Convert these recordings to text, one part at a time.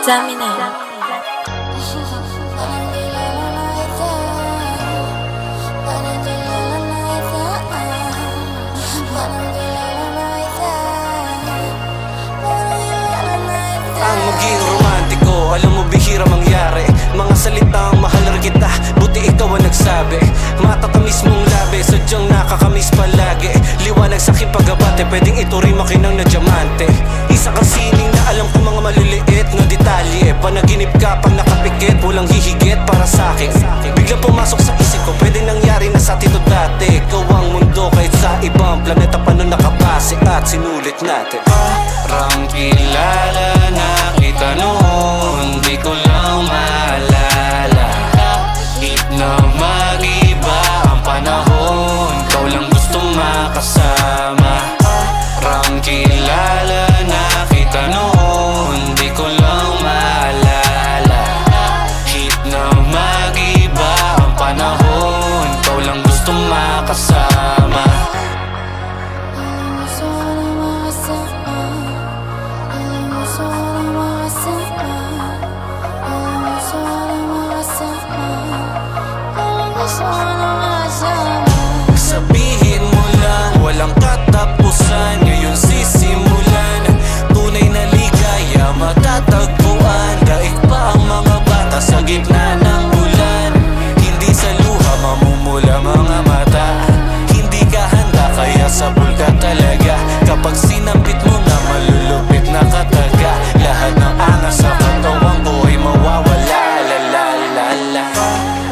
Tell me now. Ang maging romantiko, alam mo bihira mangyari. Mga salitang mahal rin kita, buti ikaw ang nagsabi. Matatamis mong labi, sadyang nakakamiss palagi. Liwanag sa aking pag-abate, pwedeng ituring makinang na diamante. Isa kang sining na alam ko mga maliliit na detalye. Panaginip ka pag nakapikit, walang hihigit para sa'kin. Biglang pumasok sa isip ko, pwedeng nangyari na sa atin to dati. Ikaw ang mundo kahit sa ibang planeta pa nun nakabase at sinulit natin. Parang kilala na kita noon, di ko lang maalala. Kahit na mag-iba ang panahon, ikaw lang gustong makasama. Parang kilala na kita noon, di ko lang maalala. Kahit na mag-iba ang panahon, ikaw lang gustong makasama. Sabihin mo lang, walang katapusan. Ngayon sisimulan, tunay na ligaya matatagpuan. Daig pa ang mga bata sa gitna ng ulan. Hindi sa luha mamumula mga mata. Hindi ka handa kaya sabol ka talaga. Kapag sinambit mo na malulupit na kataga, lahat ng angas sa katawan ko ay mawawala. La la la la.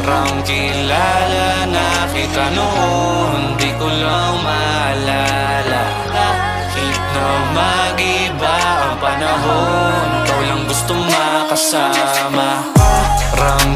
Parang kilala na kita noon, di ko lang maalala. Kahit na mag-iba ang panahon, ikaw lang gustong makasama. Parang